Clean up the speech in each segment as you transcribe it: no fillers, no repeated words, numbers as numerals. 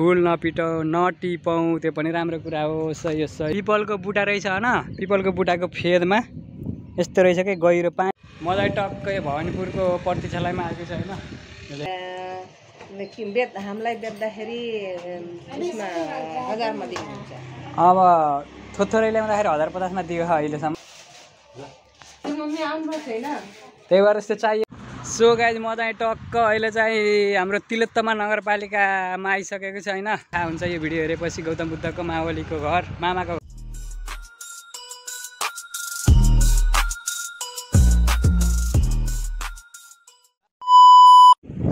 फुल नपिटाउ नटिपाउँ त्यो पनि राम्रो कुरा हो। सही हो सही। पिपलको बुट्टा रहेछ हैन, पिपलको बुट्टाको फेदमा यस्तो रहेछ के गहिरो पानी। मलाई टक्कै भवानीपुरको प्रतीक्षालयमा आएको छ हैन। हामीलाई बेच्दाखेरि उसमा 1000 मा दिनुहुन्छ। अब थोरै ल्याउँदाखेरि 1050 मा दियो अहिलेसम्म। मम्मी आउनु छैन, त्यही भएर यस्तो चाहियो। सो गाइज म चाहिँ टक्क अहिले चाहिँ हाम्रो तिलोत्तमा नगरपालिकामा आइसकेको छ हैन। थाहा हुन्छ यो भिडियो हेरेपछि गौतम बुद्धको मावलीको घर, मामाको।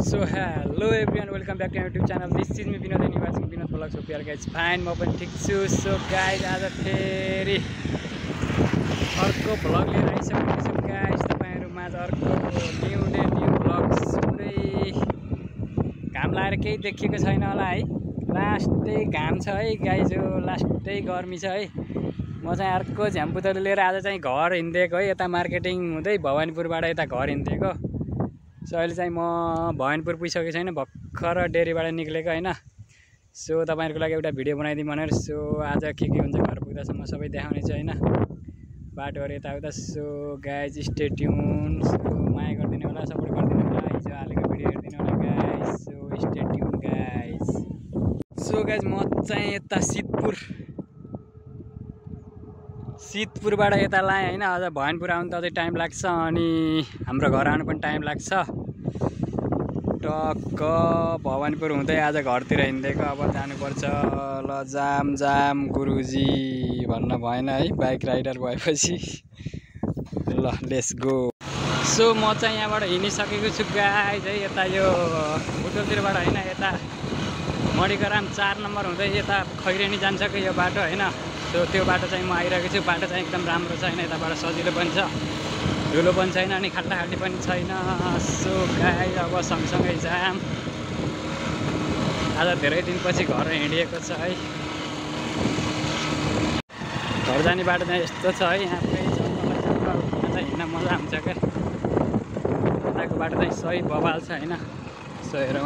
So hello everyone, welcome back to YouTube channel. This is me Vinod and you watching Vinod vlogs. Hope you are guys fine, म पनि ठिक छु। सो गाइज आज फेरि अर्को भ्लग लिएर आइसकेको छु गाइज तपाईँहरू माझ। अर्को न्यू डे न्यू भ्लग्स। पुरै घाम लगाएर केही देखिएको छैन होला है। लास्टै घाम छ है गाइज, यो लास्टै गर्मी छ है। म चाहिँ अर्को झ्याम्पुतले लिएर आज चाहिँ घर हिँडिदिएको है, यता मार्केटिङ हुँदै भवानीपुरबाट यता घर हिँडिदिएको। सो अहिले चाहिँ म भवानीपुर पुगिसकेको छैन, भर्खर डेरीबाट निक्लेको होइन। सो तपाईँहरूको लागि एउटा भिडियो बनाइदिउँ भनेर। सो आज के हुन्छ घर पुग्दासम्म सबै देखाउने छु होइन, बाटोहरू यताउता। So guys stay tune. So माया गरिदिनु होला, सपोर्ट गरिदिनु होला, हिजो हालेको भिडियो हेरिदिनु होला guys. So stay tune guys. So guys म चाहिँ यता सिद्धपुरबाट यता लाएँ होइन। अझ भवानीपुर आउनु त अझै टाइम लाग्छ, अनि हाम्रो घर आउनु पनि टाइम लाग्छ। टक्क भवानीपुर हुँदै आज घरतिर हिँडिदिएको। अब जानुपर्छ। ल जाम जाम गुरुजी भन्न भएन है, बाइक राइडर भएपछि। ल लेट्स गो। सो म चाहिँ यहाँबाट हिँडिसकेको छु गाइज है। यता यो बुटोलतिरबाट होइन, यता मणिग्राम 4 नम्बर हुँदै यता खैरेनी जान्छ कि यो बाटो होइन। सो त्यो बाटो चाहिँ म आइरहेको छु। बाटो चाहिँ एकदम राम्रो छ होइन, यताबाट सजिलो पनि छ, धुलो पनि छैन, अनि खाल्टाखाल्टी पनि छैन। सो गाइज अब सँगसँगै जाम। आज धेरै दिनपछि घर हिँडिएको छ है। घर जाने बाटो चाहिँ यस्तो छ है, यहाँ पुरै जङ्गल चाहिँ हिँड्न मजा आउँछ क्या। यताको बाटो चाहिँ सही बवाल छ होइन। सो हेरौँ।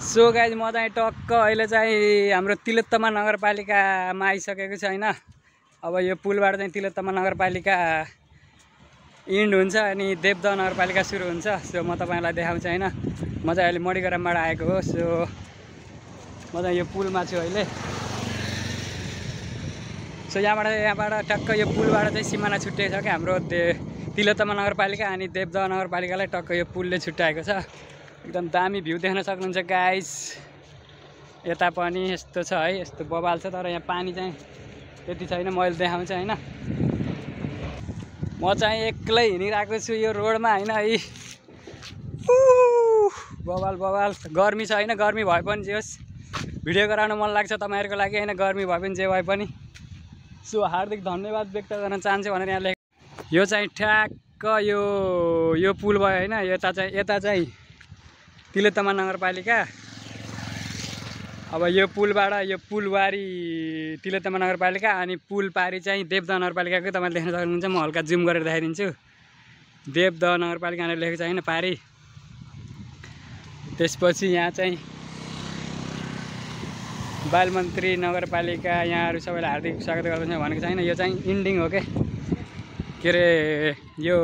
सो गाइज म चाहिँ टक्क अहिले चाहिँ हाम्रो तिलोत्तमा नगरपालिकामा आइसकेको छ होइन। अब यो पुलबाट चाहिँ तिलोत्तमा नगरपालिका इन्ड हुन्छ अनि देवदह नगरपालिका सुरु हुन्छ। सो म तपाईँलाई देखाउँछु होइन। म चाहिँ अहिले मणिग्रामबाट आएको हो। सो म चाहिँ यो पुलमा छु अहिले। सो यहाँबाट टक्क यो पुलबाट चाहिँ सिमाना छुट्टिएको छ क्या हाम्रो तिलोत्तमा नगरपालिका अनि देवदह नगरपालिकालाई टक्क यो पुलले छुट्याएको छ। एकदम दामी भ्यू देख्न सक्नुहुन्छ गाइस। यता पनि यस्तो छ है, यस्तो बवाल छ, तर यहाँ पानी चाहिँ त्यति छैन, मैले देखाउँछु होइन। म चाहिँ एक्लै हिँडिरहेको छु यो रोडमा होइन है। बवाल बवाल गर्मी छ होइन। गर्मी भए पनि जे होस् भिडियो गराउन मन लाग्छ तपाईँहरूको लागि होइन, गर्मी भए पनि जे भए पनि। सो हार्दिक धन्यवाद व्यक्त गर्न चाहन्छु भनेर यहाँ लेख। यो चाहिँ ठ्याक्क यो पुल भयो होइन। यता चाहिँ तिलोत्तमा नगरपालिका। अब यो पुलबाट यो पुलवारी तिलोत्तमा नगरपालिका अनि पुल पारी चाहिँ देवदह नगरपालिकाको तपाईँले देख्न सक्नुहुन्छ। म हल्का जुम गरेर देखाइदिन्छु। देवदह नगरपालिका भनेर लेखेको छ होइन पारी। त्यसपछि यहाँ चाहिँ बालमन्त्री नगरपालिका, यहाँहरू सबैलाई हार्दिक स्वागत गर्दछु भनेको छ होइन। यो चाहिँ इन्डिङ हो के अरे यो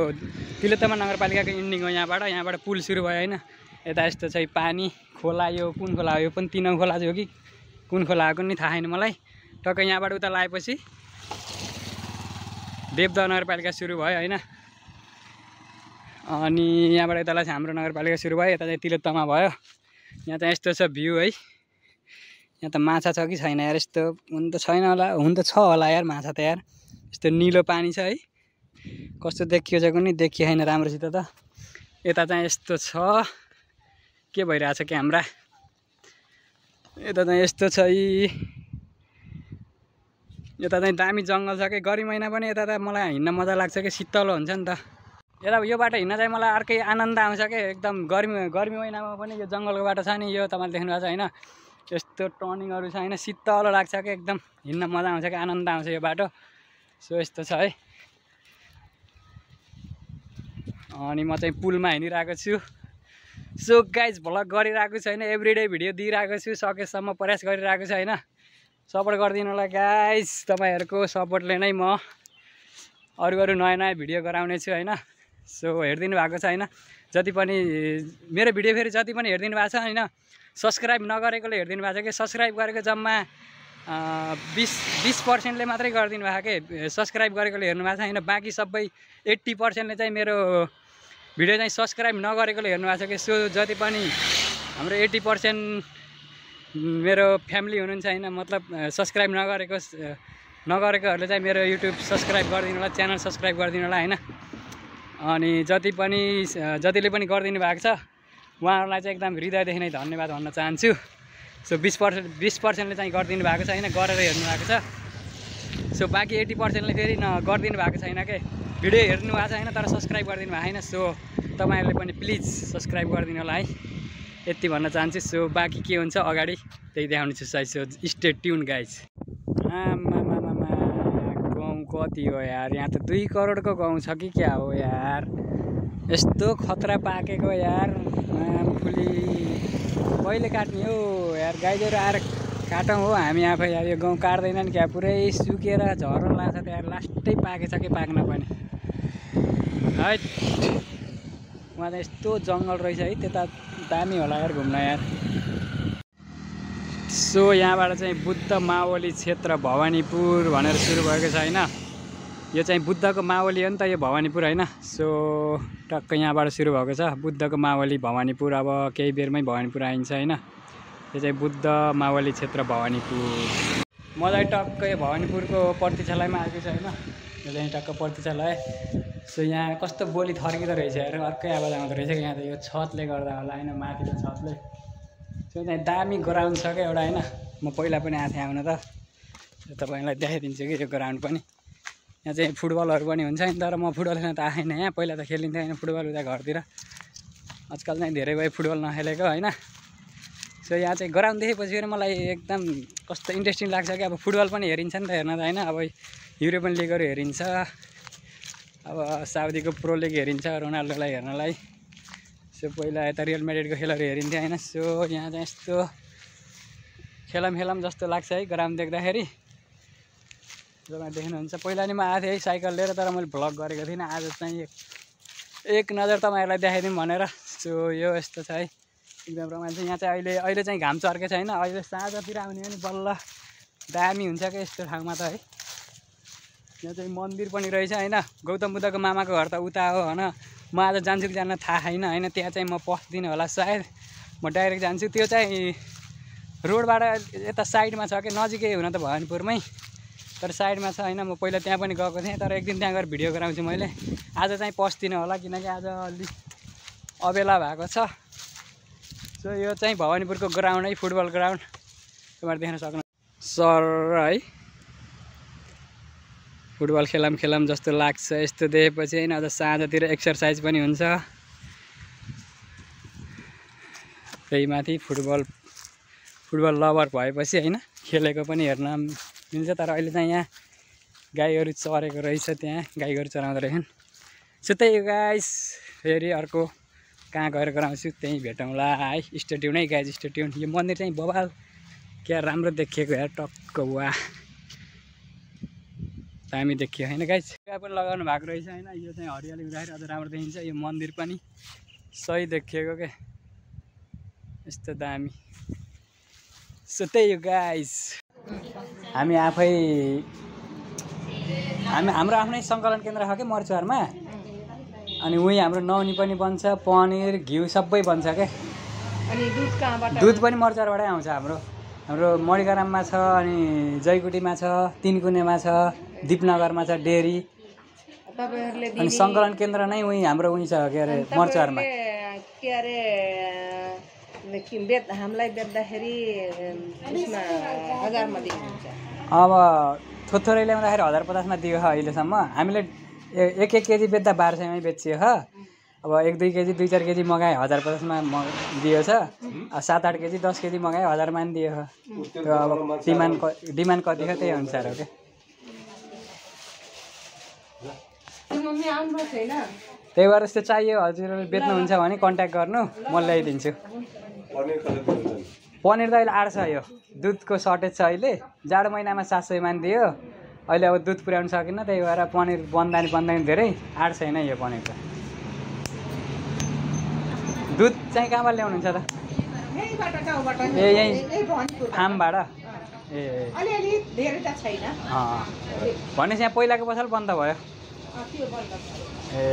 तिलोत्तमा नगरपालिकाको इन्डिङ हो। यहाँबाट पुल सुरु भयो होइन। यता यस्तो चाहिँ पानी खोला, यो कुन खोला हो, यो पनि तिनौँ खोला हो कि कुन खोला हो नि थाहा छैन मलाई। टक्क यहाँबाट उता लगाएपछि देवदह नगरपालिका सुरु भयो होइन। अनि यहाँबाट यतालाई चाहिँ हाम्रो नगरपालिका सुरु भयो, यता चाहिँ तिलोत्तमा भयो। यहाँ चाहिँ यस्तो छ भ्यू है। यहाँ त माछा छ कि छैन यार, यस्तो हुन त छैन होला, हुन त छ होला यार माछा त यार। यस्तो निलो पानी छ है, कस्तो देखियो छ कुनै देखियो छैन राम्रोसित त। यता चाहिँ यस्तो छ, के भइरहेछ क्यामेरा। यता चाहिँ यस्तो छ है, यता चाहिँ दामी जङ्गल छ कि। गर्मी महिना पनि यता त मलाई हिँड्न मजा लाग्छ कि, शीतल हुन्छ नि त। यता यो बाटो हिँड्न चाहिँ मलाई अर्कै आनन्द आउँछ कि। एकदम गर्मी महिनामा पनि यो जङ्गलको बाटो छ नि, यो तपाईँले देख्नु भएको छ होइन। यस्तो टर्निङहरू छ होइन, शीतल लाग्छ कि, एकदम हिँड्न मजा आउँछ कि, आनन्द आउँछ यो बाटो। सो यस्तो छ है। अनि म चाहिँ पुलमा हिँडिरहेको छु। सो गाइज भ्लग गरिरहेको छु होइन, एभ्रिडे भिडियो दिइरहेको छु, सकेसम्म प्रयास गरिरहेको छु होइन। सपोर्ट गरिदिनु होला गाइज, तपाईँहरूको सपोर्टले नै म अरू नयाँ नयाँ भिडियो गराउने छु होइन। सो हेरिदिनु भएको छ होइन, जति पनि मेरो भिडियो फेरि जति पनि हेरिदिनु भएको छ होइन, सब्सक्राइब नगरेकोले हेरिदिनु भएको छ कि सब्सक्राइब गरेको जम्मा 20% मात्रै गरिदिनु भएको के, सब्सक्राइब गरेकोले हेर्नु भएको छ होइन। बाँकी सबै 80%ले चाहिँ मेरो भिडियो चाहिँ सब्सक्राइब नगरेकोले हेर्नु भएको छ कि। सो जति पनि हाम्रो 80% मेरो फ्यामिली हुनुहुन्छ होइन, मतलब सब्सक्राइब नगरेकोहरूले चाहिँ मेरो युट्युब सब्सक्राइब गरिदिनु होला, च्यानल सब्सक्राइब गरिदिनु होला होइन। अनि जतिले पनि गरिदिनु भएको छ उहाँहरूलाई चाहिँ एकदम हृदयदेखि नै धन्यवाद भन्न चाहन्छु। सो 20%ले चाहिँ गरिदिनु भएको छ होइन, गरेर हेर्नु भएको छ। सो बाँकी 80%ले फेरि गरिदिनु भएको छैन के, भिडियो हेर्नु भएको छ होइन तर सब्सक्राइब गरिदिनु भएको छैन। सो तपाईँहरूले पनि प्लिज सब्सक्राइब गरिदिनु होला है, यति भन्न चाहन्छु। सो बाँकी के हुन्छ अगाडि त्यही देखाउने छु size. So stay tune guys. गाउँ कति हो यार, यहाँ त 2 करोडको गाउँ छ कि क्या हो यार, यस्तो खतरा पाकेको यार। फुली कहिले काट्ने हो यार, गाईहरू आएर काटौँ हो हामी आफै यार। यो गाउँ काट्दैनन् क्या, पुरै सुकेर झर्न लाग्छ त यार, लास्टै पाकेछ कि पाक्न पनि है। उहाँ त यस्तो जङ्गल रहेछ है, त्यता दामी होला यार घुम्न यार। सो यहाँबाट चाहिँ बुद्ध मावली क्षेत्र भवानीपुर भनेर सुरु भएको छ होइन। यो चाहिँ बुद्धको मावली हो नि त यो भवानीपुर होइन। सो टक्क यहाँबाट सुरु भएको छ बुद्धको मावली भवानीपुर। अब केही बेरमै भवानीपुर आइन्छ होइन। यो चाहिँ बुद्ध मावली क्षेत्र भवानीपुर। म चाहिँ टक्क यो भवानीपुरको प्रतीक्षालयमा आएको छु होइन। यो चाहिँ टक्क प्रतीक्षालय। सो यहाँ कस्तो बोली थर्किँदो रहेछ यार, अर्कै आवाज आउँदो रहेछ यहाँ त, यो छतले गर्दा होला होइन, माथिको छतले। सो चाहिँ दामी ग्राउन्ड छ क्या एउटा होइन। म पहिला पनि आएको थिएँ आउन त, तपाईँलाई देखाइदिन्छु कि यो ग्राउन्ड पनि। यहाँ चाहिँ फुटबलहरू पनि हुन्छ नि, तर म फुटबल खेल्न त आएन यहाँ, पहिला त खेलिन्थेँ होइन फुटबल उता घरतिर। आजकल चाहिँ धेरै भयो फुटबल नखेलेको होइन। सो यहाँ चाहिँ ग्राउन्ड देखेपछि फेरि मलाई एकदम कस्तो इन्ट्रेस्टिङ लाग्छ कि, अब फुटबल पनि हेरिन्छ नि त हेर्न त होइन। अब युरोपियन लिगहरू हेरिन्छ, अब साउदीको प्रो लिग हेरिन्छ रोनाल्डोलाई हेर्नलाई। सो पहिला यता रियल म्याड्रिडको खेलहरू हेरिन्थ्यो होइन। सो यहाँ चाहिँ यस्तो खेलम जस्तो लाग्छ है ग्राउन्ड देख्दाखेरि। तपाईँ देख्नुहुन्छ पहिला नि म आएको थिएँ है साइकल लिएर, तर मैले भ्लग गरेको थिइनँ। आज चाहिँ एक नजर तपाईँहरूलाई देखाइदिउँ भनेर। सो यो यस्तो छ है, एकदम रमाइलो छ। यहाँ चाहिँ अहिले चाहिँ घाम चर्केको छ होइन, अहिले साँझतिर आउने भने बल्ल दामी हुन्छ क्या यस्तो ठाउँमा त है। यहाँ चाहिँ मन्दिर पनि रहेछ होइन, गौतम बुद्धको मामाको घर त उता हो होइन। म आज जान्छु कि जान्न थाहा छैन होइन, त्यहाँ चाहिँ म पस्दिनँ होला सायद, म डाइरेक्ट जान्छु। त्यो चाहिँ रोडबाट यता साइडमा छ कि, नजिकै हुन त भवानीपुरमै, तर साइडमा छ होइन। म पहिला त्यहाँ पनि गएको थिएँ, तर एक दिन त्यहाँ गएर भिडियो गराउँछु मैले। आज चाहिँ पस्दिनँ होला किनकि आज अलि अबेला भएको छ। सो यो चाहिँ भवानीपुरको ग्राउन्ड है, फुटबल ग्राउन्ड तपाईँहरू देख्न सक्नु सर है। फुटबल खेलम जस्तो लाग्छ यस्तो देखेपछि होइन। अझ साँझतिर एक्सर्साइज पनि हुन्छ त्यही माथि। फुटबल लभर भएपछि होइन खेलेको पनि हेर्न मिल्छ। तर अहिले चाहिँ यहाँ गाईहरू चरेको रहेछ, त्यहाँ गाईहरू चराउँदो रहेछन्। सो त्यही हो गाइस, फेरि अर्को कहाँ गएर गराउँछु त्यहीँ भेटौँला है। स्टे ट्युन है गाइस, स्टे ट्युन। यो मन्दिर चाहिँ बबाल क्या राम्रो देखिएको यार, टक्क वाह दामी देखियो होइन गाइस। पनि लगाउनु भएको रहेछ होइन। यो चाहिँ हरियाली हुँदाखेरि अझ राम्रो देखिन्छ। यो मन्दिर पनि सही देखिएको क्या, यस्तो दामी। सो त्यही हो गाइस, हामी हाम्रो आफ्नै सङ्कलन केन्द्र छ क्या मर्चुवारमा। अनि उहीँ हाम्रो नुहाउनी पनि बन्छ, पनिर घिउ सबै बन्छ क्या। अनि दुध पनि मर्चुवारबाटै आउँछ। हाम्रो मणिग्राममा छ, अनि जयकुटीमा छ, तिनकुनेमा छ, दिपनगरमा छ डेरी। अनि सङ्कलन केन्द्र नै उहीँ हाम्रो उहीँ छ के अरे मर्चुवारमा। के अरे हामीलाई बेच्दाखेरि 1000मा दिनुहुन्छ। अब थोरै ल्याउँदाखेरि 1050मा दियो अहिलेसम्म। हामीले 1 केजी बेच्दा 1200मै बेचियो ह। अब 1-2 केजी 2-4 केजी मगाए 1050मा दियो छ। 7-8 केजी 10 केजी मगाए 1000मा पनि दियो ह। त्यो अब डिमान्ड कति छ त्यही अनुसार हो क्या। त्यही भएर यस्तो चाहियो हजुरहरूले बेच्नुहुन्छ भने कन्ट्याक्ट गर्नु म ल्याइदिन्छु। पनिर त अहिले 800 हो, दुधको सर्टेज छ अहिले, जाडो महिनामा 700 मान दियो, अहिले अब दुध पुर्याउन सकिन्न, त्यही भएर पनिर बन्दा नि धेरै 800 नै यो पनिर त। दुध चाहिँ कहाँबाट ल्याउनुहुन्छ त? ए यहीँ फार्मबाट? ए भनेपछि यहाँ पहिलाको पसल बन्द भयो? ए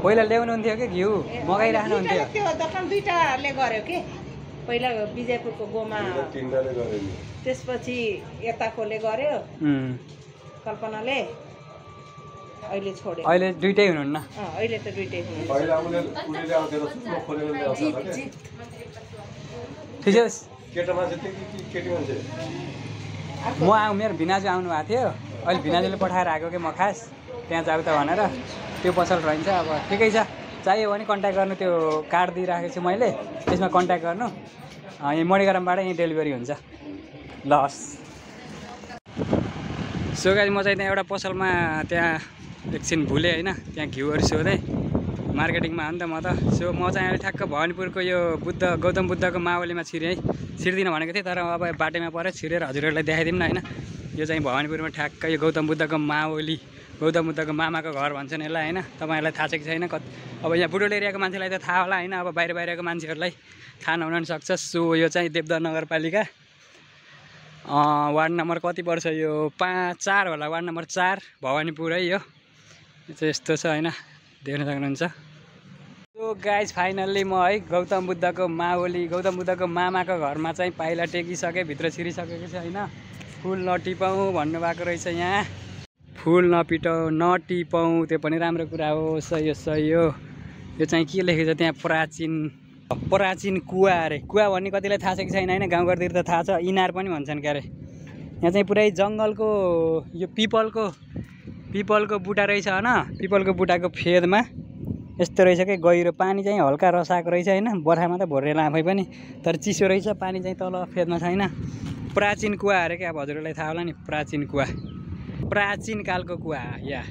पहिला ल्याउनुहुन्थ्यो कि घिउ मगाइराख्नुहुन्थ्यो? त्यो दोकान दुईटाले गर्यो कि, पहिला विजयपुरको गोमा, त्यसपछि यताकोले गर्यो कल्पनाले, अहिले छोड्यो। अहिले दुइटै हुनुहुन्न? अहिले त दुइटै हुनुहुन्छ। ठिकै म मेरो भिनाजु आउनु भएको थियो, अहिले भिनाजुले पठाएर आएको कि म खास त्यहाँ जाऊ त भनेर, त्यो पसल रहन्छ। अब ठिकै छ, चाहियो भने कन्ट्याक्ट गर्नु, त्यो कार्ड दिइराखेको छु मैले, त्यसमा कन्ट्याक्ट गर्नु, यहीँ मणिग्रामबाट यहीँ डेलिभरी हुन्छ। लस सो गाइस म चाहिँ त्यहाँ एउटा पसलमा त्यहाँ एकछिन भुलेँ होइन, त्यहाँ घिउहरू सोधेँ, मार्केटिङमा हो नि त म त। सो म चाहिँ अहिले ठ्याक्क भवानीपुरको यो गौतम बुद्धको मावलीमा छिरेँ है, छिर्दिनँ भनेको थिएँ, तर अब बाटोमा पऱ्यो, छिरेर हजुरहरूलाई देखाइदिउँ न होइन। यो चाहिँ भवानीपुरमा ठ्याक्क यो गौतम बुद्धको मावली, गौतम बुद्धको मामाको घर भन्छन् यसलाई होइन। तपाईँहरूलाई थाहा छ कि छैन? अब यहाँ बुटोल एरियाको मान्छेलाई त थाहा होला होइन, अब बाहिरको मान्छेहरूलाई थाहा नहुन पनि सक्छ। सो यो चाहिँ देवदह नगरपालिका वार्ड नम्बर कति पर्छ यो? 4 होला, वार्ड नम्बर 4 भवानीपुर है। यो चाहिँ यस्तो छ होइन, देख्न सक्नुहुन्छ। सो गाइज फाइनल्ली म है गौतम बुद्धको मावली, गौतम बुद्धको मामाको घरमा चाहिँ पाइला टेकिसकेँ, भित्र छिरिसकेको छ होइन। फुल नटिपाउँ भन्नुभएको रहेछ यहाँ, फुल नटिपाउँ, त्यो पनि राम्रो कुरा हो, सही हो। यो चाहिँ के लेखेको छ त्यहाँ? प्राचीन कुवा अरे। कुवा भन्ने कतिलाई थाहा छ कि छैन होइन, गाउँघरतिर त थाहा छ, इनार पनि भन्छन् क्यारे। यहाँ चाहिँ पुरै जङ्गलको यो पिपलको बुटा रहेछ होइन, पिपलको बुटाको फेदमा यस्तो रहेछ कि गहिरो पानी चाहिँ हल्का रसाएको रहेछ होइन, बर्खामा त भोरेला आफै पनि, तर चिसो रहेछ पानी चाहिँ, तल फेदमा छैन। प्राचीन कुवा अरे क्या, अब हजुरहरूलाई थाहा होला नि, प्राचीन कुवा, प्राचीन कालको कुवा। या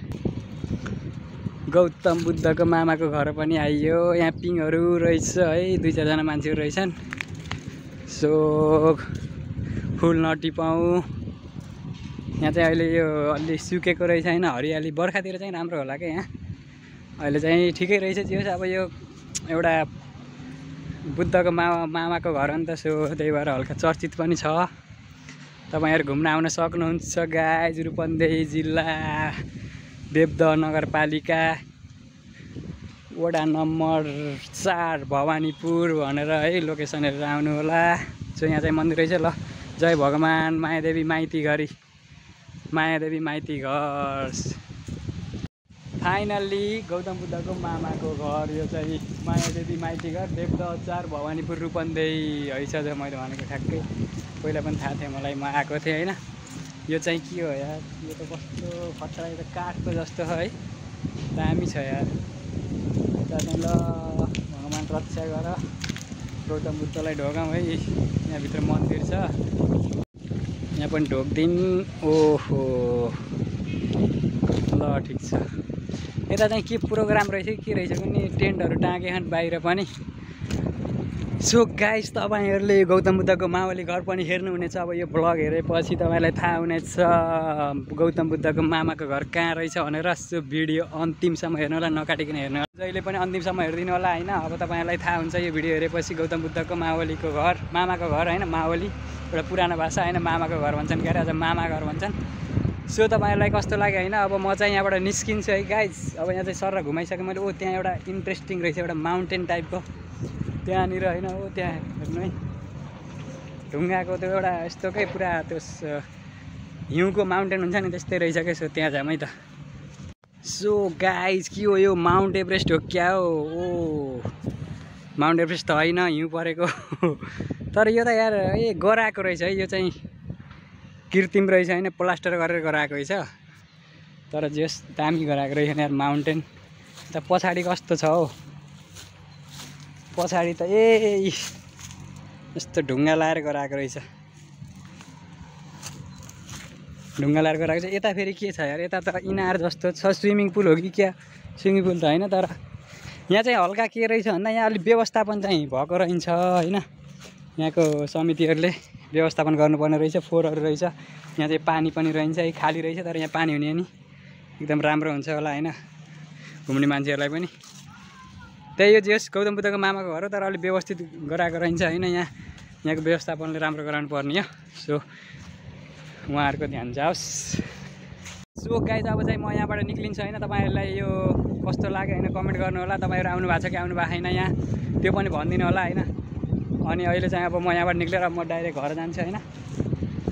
गौतम बुद्धको मामाको घर पनि आइयो, यहाँ पिङहरू रहेछ है, 2-4 जना मान्छेहरू रहेछन्। सो फुल नटिपाउँ, यहाँ चाहिँ अहिले यो अलि सुकेको रहेछ होइन, हरियाली, बर्खातिर चाहिँ राम्रो होला क्या यहाँ, अहिले चाहिँ ठिकै रहेछ। जे होस् अब यो एउटा बुद्धको मामाको घर हो नि त, सो त्यही भएर हल्का चर्चित पनि छ। तपाईँहरू घुम्न आउन सक्नुहुन्छ गाइज, रूपन्देही जिल्ला देवदह नगरपालिका वडा नम्बर 4 भवानीपुर भनेर है लोकेसन हेरेर आउनु होला। सो यहाँ चाहिँ मन्दिर रहेछ। ल जय भगवान् मायादेवी माइती घर। फाइनल्ली गौतम बुद्धको मामाको घर, यो चाहिँ मायादेवी माइती घर, देवदह 4 भवानीपुर रूपन्देही है छ। जो मैले भनेको ठ्याक्कै पहिला पनि थाहा थियो मलाई, म आएको थिएँ होइन। यो चाहिँ के हो यार, यो त कस्तो खतरा, यो त काठको जस्तो है, दामी छ यार। ल भगवान् रक्षा गर, गौतम बुद्धलाई ढोकाउँ है। यहाँभित्र मन्दिर छ, यहाँ पनि ढोक्दिन। ओहो ल ठिक छ। यता चाहिँ के प्रोग्राम रहेछ के रहेछ कुनै टेन्टहरू टाँगेछन् बाहिर पनि। सो गाइस तपाईँहरूले गौतम बुद्धको मावली घर पनि हेर्नुहुनेछ। अब यो भ्लग हेरेपछि तपाईँलाई थाहा हुनेछ गौतम बुद्धको मामाको घर कहाँ रहेछ भनेर। सो भिडियो अन्तिमसम्म हेर्नु होला, नकाटिकन हेर्नु होला, जहिले पनि अन्तिमसम्म हेरिदिनु होला होइन। अब तपाईँलाई थाहा हुन्छ यो भिडियो हेरेपछि गौतम बुद्धको मावलीको घर, मामाको घर होइन, मावली एउटा पुरानो भाषा होइन, मामाको घर भन्छन् क्यारे, अझ मामा घर भन्छन्। सो तपाईँहरूलाई कस्तो लाग्यो होइन। अब म चाहिँ यहाँबाट निस्किन्छु है गाइज। अब यहाँ चाहिँ सर घुमाइसकेँ मैले। ओ त्यहाँ एउटा इन्ट्रेस्टिङ रहेछ, एउटा माउन्टेन टाइपको त्यहाँनिर होइन। हो त्यहाँ हेर्नु है, ढुङ्गाको त्यो एउटा यस्तोकै पुरा त्यो हिउँको माउन्टेन हुन्छ नि, त्यस्तै रहेछ क्या। सो त्यहाँ जाऊँ है त। सो गाइज के हो यो, माउन्ट एभरेस्ट हो क्या हो? ओ माउन्ट एभरेस्ट त होइन, हिउँ परेको तर यो त यार गराएको रहेछ है। यो चाहिँ कृत्रिम रहेछ होइन, प्लास्टर गरेर गराएको रहेछ, तर जस दामी गराएको रहेछ यार माउन्टेन। त पछाडि कस्तो छ हौ, पछाडि त यस्तो ढुङ्गा लाएर गराएको रहेछ। ढुङ्गा लाएर गराएको छ। यता फेरि के छ यार, यता त इनार जस्तो छ, स्विमिङ पुल हो कि क्या, स्विमिङ पुल त होइन। तर यहाँ चाहिँ हल्का के रहेछ भन्दा यहाँ अलिक व्यवस्थापन चाहिँ भएको रहन्छ होइन। यहाँको समितिहरूले व्यवस्थापन गर्नुपर्ने रहेछ, फोहोरहरू रहेछ। यहाँ चाहिँ पानी पनि रहन्छ, खाली रहेछ, तर यहाँ पानी हुने नि एकदम राम्रो हुन्छ होला होइन, घुम्ने मान्छेहरूलाई पनि। त्यही हो जेस गौतम बुद्धको मामाको घर हो, तर अलिक व्यवस्थित गराएको रहन्छ होइन। यहाँको व्यवस्थापनले राम्रो गराउनु पर्ने हो। सो उहाँहरूको ध्यान जाओस्। सो गाइज अब चाहिँ म यहाँबाट निक्लिन्छु होइन। तपाईँहरूलाई यो कस्तो लाग्यो होइन कमेन्ट गर्नु होला। तपाईँहरू आउनु भएको छ कि आउनु भएको छैन यहाँ, त्यो पनि भनिदिनु होला होइन। अनि अहिले चाहिँ अब म यहाँबाट निक्लेर म डाइरेक्ट घर जान्छु होइन।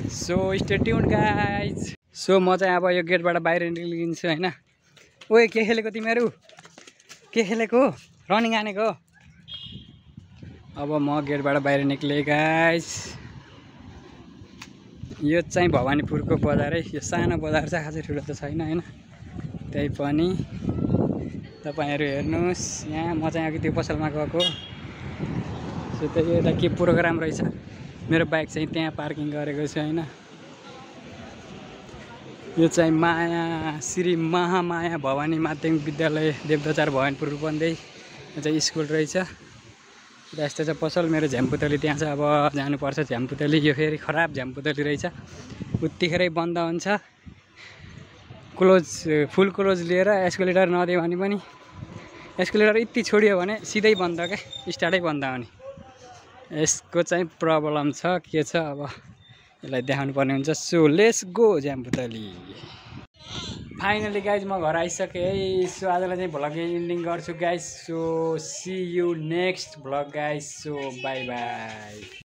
So stay tuned guys. So म चाहिँ अब यो गेटबाट बाहिर निक्लिन्छु होइन। ओए के खेलेको तिमीहरू, के खेलेको, रनिङ हानेको? अब म गेटबाट बाहिर निक्लेँ गाइज। यो चाहिँ भवानीपुरको बजार है, यो सानो बजार छ, खासै ठुलो त छैन होइन। त्यही पनि तपाईँहरू हेर्नुहोस्, यहाँ म चाहिँ अघि त्यो पसलमा गएको। सो त्यही यता के प्रोग्राम रहेछ, मेरो बाइक चाहिँ त्यहाँ पार्किङ गरेको छु होइन। यो चाहिँ माया श्री महामाया भवानी माध्यमिक विद्यालय देवदचार भवानीपुर रूपन्देही, यो चाहिँ स्कुल रहेछ। यस्तो छ पसल, मेरो झ्याम्पुतली त्यहाँ छ। अब जानुपर्छ झ्याम्पुतली, यो फेरि खराब झ्याम्पुतली रहेछ, उत्तिखेरै बन्द हुन्छ। क्लोज, फुल क्लोज लिएर एस्कुलेटर नदियो भने पनि, एस्कुलेटर यति छोडियो भने सिधै बन्द क्या, स्टार्टै बन्द हुने। यसको चाहिँ प्रब्लम छ, के छ अब यसलाई देखाउनु पर्ने हुन्छ। सो लेट्स गो झ्याम्पुतली। फाइनली गाइज म घर आइसकेँ है। सो आजलाई चाहिँ भ्लग एन्डिङ गर्छु guys. So see you next vlog guys. So bye by.